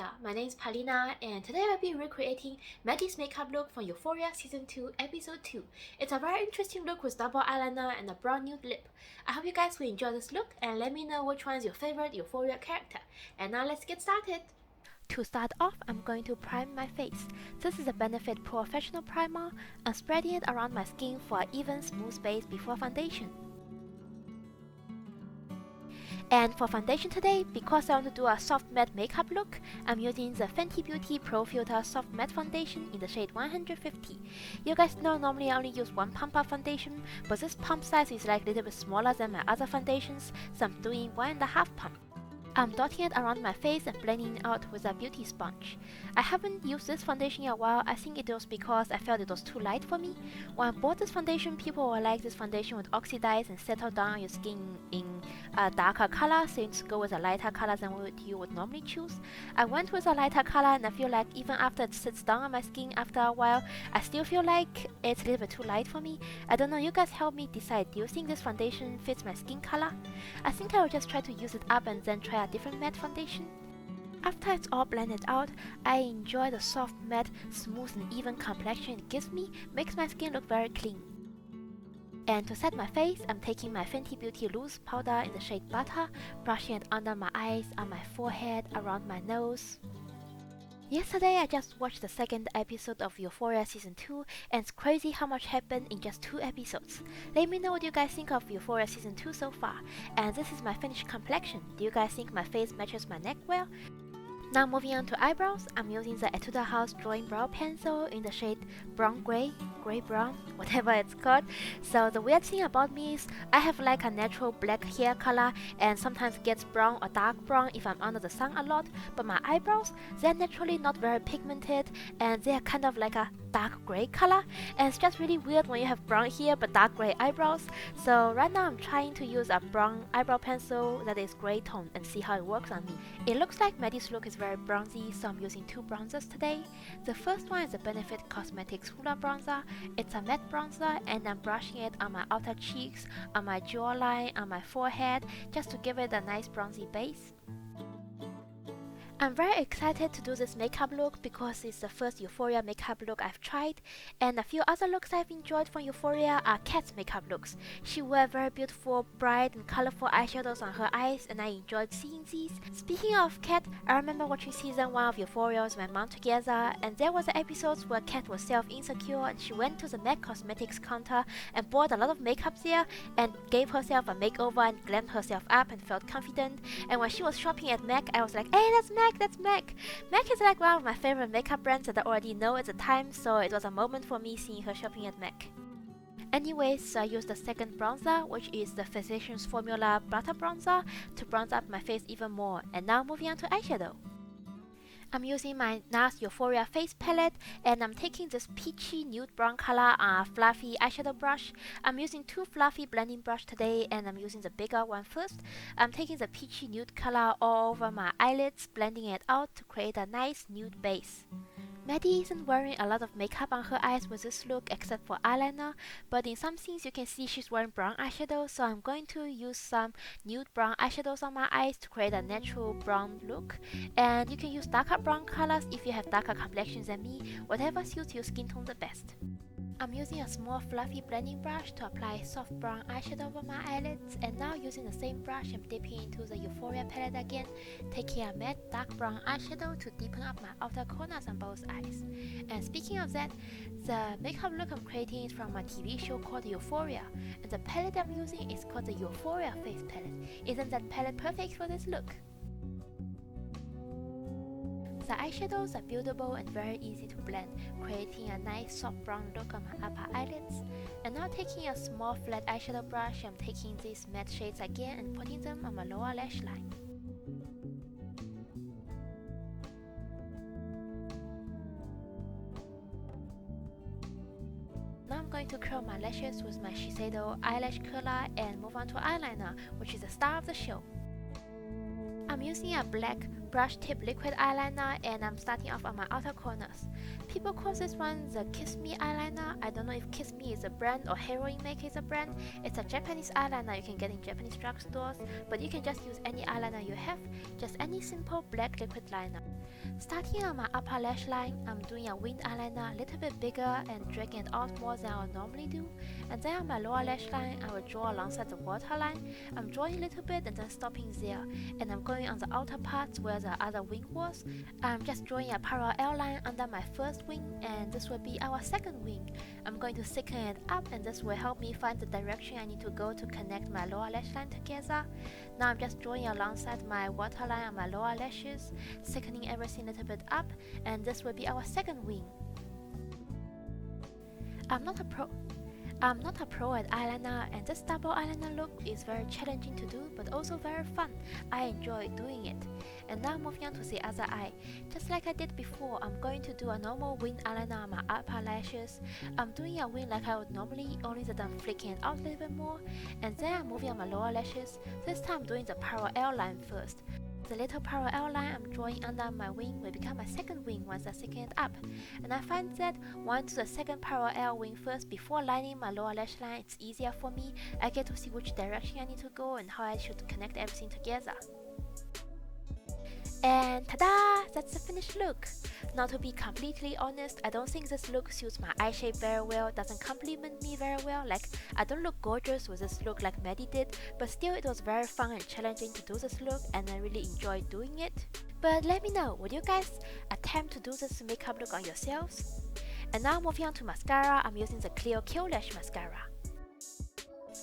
there, my name is Palina and today I'll be recreating Maddy's makeup look from Euphoria Season 2 Episode 2. It's a very interesting look with double eyeliner and a brown nude lip. I hope you guys will enjoy this look and let me know which one is your favorite Euphoria character. And now let's get started! To start off, I'm going to prime my face. This is a Benefit Porefessional primer. I'm spreading it around my skin for an even smooth base before foundation. And for foundation today, because I want to do a soft matte makeup look, I'm using the Fenty Beauty Pro Filter Soft Matte Foundation in the shade 150. You guys know normally I only use one pump of foundation, but this pump size is like a little bit smaller than my other foundations, so I'm doing 1.5 pump. I'm dotting it around my face and blending it out with a beauty sponge. I haven't used this foundation in a while. I think it was because I felt it was too light for me. When I bought this foundation, people were like this foundation would oxidize and settle down on your skin in a darker color, so to go with a lighter color than what you would normally choose. I went with a lighter color and I feel like even after it sits down on my skin after a while, I still feel like it's a little bit too light for me. I don't know, you guys help me decide, do you think this foundation fits my skin color? I think I will just try to use it up and then try a different matte foundation. After it's all blended out, I enjoy the soft matte, smooth and even complexion it gives me, makes my skin look very clean. And to set my face, I'm taking my Fenty Beauty Loose powder in the shade Butter, brushing it under my eyes, on my forehead, around my nose. Yesterday I just watched the second episode of Euphoria Season 2 and it's crazy how much happened in just 2 episodes. Let me know what you guys think of Euphoria Season 2 so far. And this is my finished complexion. Do you guys think my face matches my neck well? Now moving on to eyebrows, I'm using the Etude House Drawing Brow Pencil in the shade Brown Grey, Grey Brown, whatever it's called. So the weird thing about me is I have like a natural black hair color and sometimes gets brown or dark brown if I'm under the sun a lot. But my eyebrows, they're naturally not very pigmented and they're kind of like a dark grey color. And it's just really weird when you have brown hair but dark grey eyebrows. So right now I'm trying to use a brown eyebrow pencil that is grey tone and see how it works on me. It looks like Maddy's look is very bronzy, so I'm using 2 bronzers today. The first one is the Benefit Cosmetics Hoola bronzer. It's a matte bronzer and I'm brushing it on my outer cheeks, on my jawline, on my forehead, just to give it a nice bronzy base. I'm very excited to do this makeup look because it's the first Euphoria makeup look I've tried, and a few other looks I've enjoyed from Euphoria are Kat's makeup looks. She wore very beautiful, bright and colorful eyeshadows on her eyes and I enjoyed seeing these. Speaking of Kat, I remember watching season 1 of Euphoria with my mom together, and there was episodes where Kat was self-insecure and she went to the MAC Cosmetics counter and bought a lot of makeup there and gave herself a makeover and glammed herself up and felt confident. And when she was shopping at MAC, I was like, hey, that's MAC! MAC is like one of my favorite makeup brands that I already know at the time, so it was a moment for me seeing her shopping at MAC. Anyways, so I used the second bronzer, which is the Physicians Formula Butter Bronzer, to bronze up my face even more. And now moving on to eyeshadow. I'm using my Nars Euphoria face palette and I'm taking this peachy nude brown color on a fluffy eyeshadow brush. I'm using 2 fluffy blending brush today and I'm using the bigger one first. I'm taking the peachy nude color all over my eyelids, blending it out to create a nice nude base. Maddy isn't wearing a lot of makeup on her eyes with this look except for eyeliner, but in some scenes you can see she's wearing brown eyeshadow, so I'm going to use some nude brown eyeshadows on my eyes to create a natural brown look. And you can use darker brown colors if you have darker complexions than me, whatever suits your skin tone the best. I'm using a small fluffy blending brush to apply soft brown eyeshadow over my eyelids, and now using the same brush I'm dipping into the Euphoria palette again, taking a matte dark brown eyeshadow to deepen up my outer corners on both eyes. And speaking of that, the makeup look I'm creating is from a TV show called Euphoria, and the palette I'm using is called the Euphoria Face Palette. Isn't that palette perfect for this look? The eyeshadows are buildable and very easy to blend, creating a nice soft brown look on my upper eyelids. And now taking a small flat eyeshadow brush, I'm taking these matte shades again and putting them on my lower lash line. Now I'm going to curl my lashes with my Shiseido eyelash curler and move on to eyeliner, which is the star of the show. I'm using a black brush tip liquid eyeliner, and I'm starting off on my outer corners. People call this one the Kiss Me eyeliner. I don't know if Kiss Me is a brand or Heroine make is a brand. It's a Japanese eyeliner you can get in Japanese drugstores, but you can just use any eyeliner you have, just any simple black liquid liner. Starting on my upper lash line, I'm doing a winged eyeliner a little bit bigger and dragging it out more than I would normally do. And then on my lower lash line, I will draw alongside the waterline. I'm drawing a little bit and then stopping there. And I'm going on the outer parts where the other wing was. I'm just drawing a parallel line under my first wing, and this will be our second wing. I'm going to thicken it up, and this will help me find the direction I need to go to connect my lower lash line together. Now I'm just drawing alongside my waterline on my lower lashes, thickening everything a little bit up, and this will be our second wing. I'm not a pro at eyeliner, and this double eyeliner look is very challenging to do but also very fun. I enjoy doing it. And now moving on to the other eye. Just like I did before, I'm going to do a normal wing eyeliner on my upper lashes. I'm doing a wing like I would normally, only that I'm flicking it out a little bit more. And then I'm moving on my lower lashes. This time I'm doing the parallel line first. The little parallel line I'm drawing under my wing will become my second wing once I thicken it up. And I find that once to the second parallel wing first before lining my lower lash line, it's easier for me. I get to see which direction I need to go and how I should connect everything together. And ta-da! That's the finished look. Now to be completely honest, I don't think this look suits my eye shape very well, doesn't complement me very well. Like, I don't look gorgeous with this look like Maddy did, but still it was very fun and challenging to do this look, and I really enjoyed doing it. But let me know, would you guys attempt to do this makeup look on yourselves? And now moving on to mascara, I'm using the Clio Kill Lash Mascara.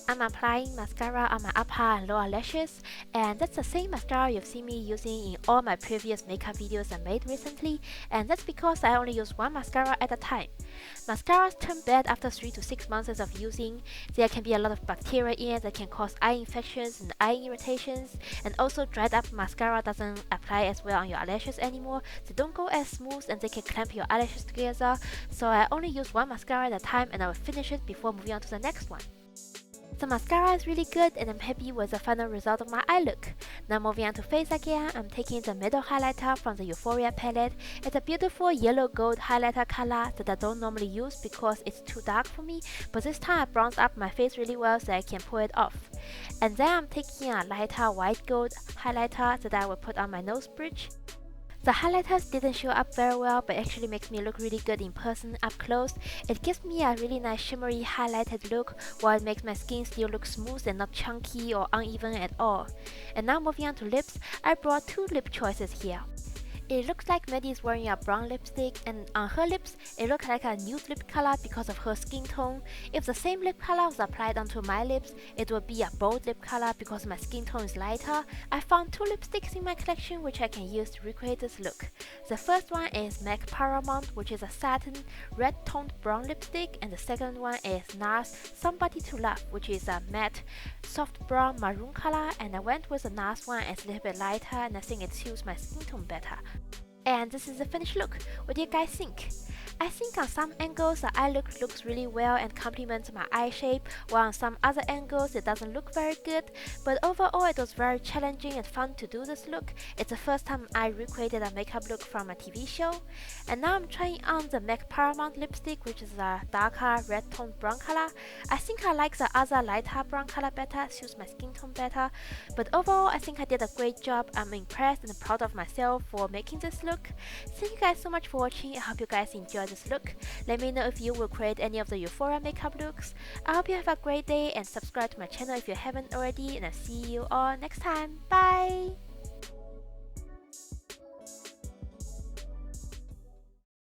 I'm applying mascara on my upper and lower lashes, and that's the same mascara you've seen me using in all my previous makeup videos I made recently, and that's because I only use one mascara at a time. Mascaras turn bad after 3 to 6 months of using. There can be a lot of bacteria in it that can cause eye infections and eye irritations, and also dried up mascara doesn't apply as well on your eyelashes anymore. They don't go as smooth and they can clamp your eyelashes together, so I only use one mascara at a time, and I will finish it before moving on to the next one. The mascara is really good, and I'm happy with the final result of my eye look. Now moving on to face again, I'm taking the middle highlighter from the Euphoria palette. It's a beautiful yellow gold highlighter color that I don't normally use because it's too dark for me, but this time I bronzed up my face really well so I can pull it off. And then I'm taking a lighter white gold highlighter that I will put on my nose bridge. The highlighters didn't show up very well, but actually makes me look really good in person up close. It gives me a really nice shimmery highlighted look, while it makes my skin still look smooth and not chunky or uneven at all. And now moving on to lips, I brought two lip choices here. It looks like Maddy is wearing a brown lipstick, and on her lips, it looks like a nude lip color because of her skin tone. If the same lip color was applied onto my lips, it would be a bold lip color because my skin tone is lighter. I found two lipsticks in my collection which I can use to recreate this look. The first one is MAC Paramount, which is a satin, red-toned brown lipstick, and the second one is Nars Somebody to Love, which is a matte, soft brown maroon color, and I went with the Nars one as a little bit lighter, and I think it suits my skin tone better. And this is the finished look. What do you guys think? I think on some angles the eye look looks really well and complements my eye shape, while on some other angles it doesn't look very good, but overall it was very challenging and fun to do this look. It's the first time I recreated a makeup look from a TV show. And now I'm trying on the MAC Paramount lipstick, which is a darker red toned brown color. I think I like the other lighter brown color better, suits my skin tone better, but overall I think I did a great job. I'm impressed and proud of myself for making this look. Thank you guys so much for watching. I hope you guys enjoyed this look. Let me know if you will create any of the Euphoria makeup looks. I hope you have a great day, and subscribe to my channel if you haven't already, and I'll see you all next time. Bye!